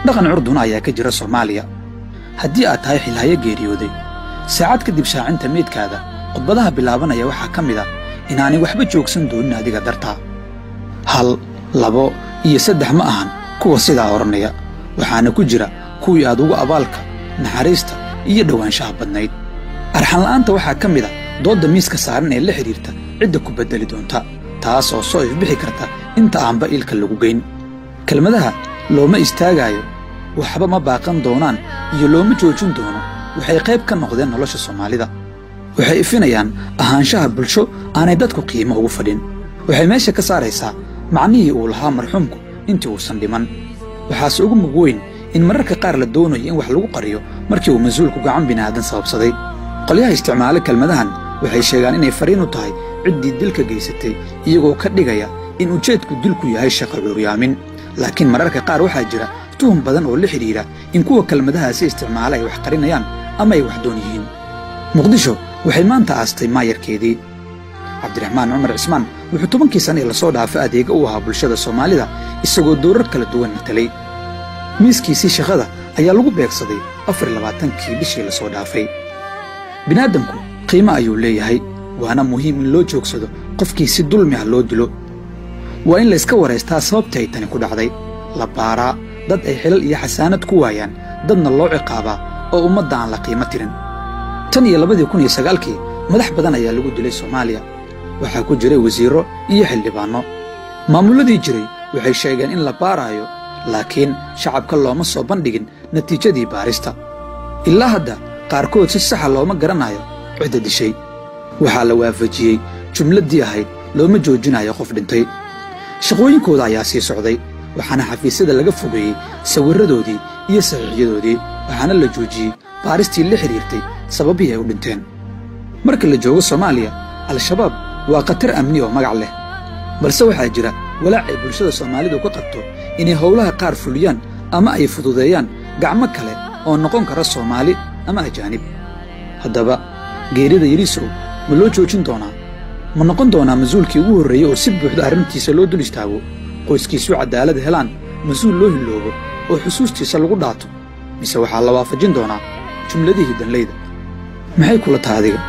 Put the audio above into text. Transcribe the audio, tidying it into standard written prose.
dhaqan curdun ayaa ka jira Soomaaliya haddii aad tahay xilhaye geeriyooday saacad kadib shaacinta meedkaada khudbadaha bilaabanaya waxaa ka mid ah inaanay waxba joogsan doonin adiga dartaa 1 2 iyo 3 ma ahan kuwa sidaa oranaya waxaana ku jira kuwii aad ugu abaalka naxariista iyo dhawaanshaha badnayd arxan la'aanta waxaa ka mid ah doodda miiska saaran ee la xiriirta cidda ku bedeli doonta taas oo soo ifbixi karta inta aanba ilka lagu geyn kelmadaha looma istaagayo waxba ma baaqan doonaan iyo looma joojin doono waxay qayb ka noqdeen nolosha Soomaalida waxay ifinayaan ahaanshaha bulsho aanay dadku qiimo ugu fadhin waxay meesha ka saaraysaa macnihii uu lahaa marxuumku intii uusan dhiman waxaas ugu mug weyn in mararka qaar la doonayo in wax lagu qariyo markii uu masuulku gacan binaadan sababsaday qolyaha isticmaala kelmadahan waxay sheegaan inay fariin u tahay ciddii dilka geysatay iyagoo ka dhigaya in ujeedku dilku yahay shaqo curyaamin laakiin mararka qaar waxaa jira tuhum badan oo la xiriira in kuwa kelmadahaasi isticmaala ay wax qarinayaan ama ay wax doon yihiin muqdisho waxay maanta aastay maayarkeedii cabdiraxmaan cumar cismaan wuxuu 10 sano la soo dhaafay adeega u ahaa bulshada Soomaalida isagoo doorar kala duwan matalay miiskiisii shaqada ayaa lagu beegsaday 24kii bishii la soo dhaafay binaadamku qiimo ayuu leeyahay waana muhiim in loo joogsado qofkii si dulmi ah loo dilo waa in la iska wareystaa sababta ay tani ku dhacday la baaraa dad ay xilal iyo xasaanad ku waayaan dadna loo ciqaabaa oo ummadda aan la qiimo tirin tan iyo 2009kii madax badan ayaa lagu dilay Soomaaliya waxaa ku jiray wasiiro iyo xildhibaano maamuladii jiray waxay sheegeen in la baarayo laakiin shacabka looma soo bandhigin natiijadii baarista ilaa hadda qaarkood si sax ah looma garanayo cidda dishay waxaa la waafajiyey jumladii ahayd looma joojinayo qof dhintay shaqooyinkooda ayaa sii socday waxaana xafiisyada laga fogeeyey sawirradoodii iyo saxiixyadoodii waxaana la joojiyey baaristii la xiriirtay sababihii ay u dhinteen marka la joogo Soomaaliya al-shabaab waa khatar amni oo magac leh balse waxaa jira walaac ay bulshada Soomaalidu ka qabto inay howlaha qaar fuliyaan ama ay fududeeyaan gacmo kale oo noqon kara Soomaali ama ajaanib haddaba geerida Yarisow ma loo joojin doonaa ma noqon doonaa masuulkii ugu horreeyay oo si buuxda arrintiisa loo dul istaago qoyskiisu cadaalad helaan masuul loo hiloobo oo xusuustiisa lagu dhaato mise waxaa la waafajin doonaa jumladihii danleyda maxay kula tahay adiga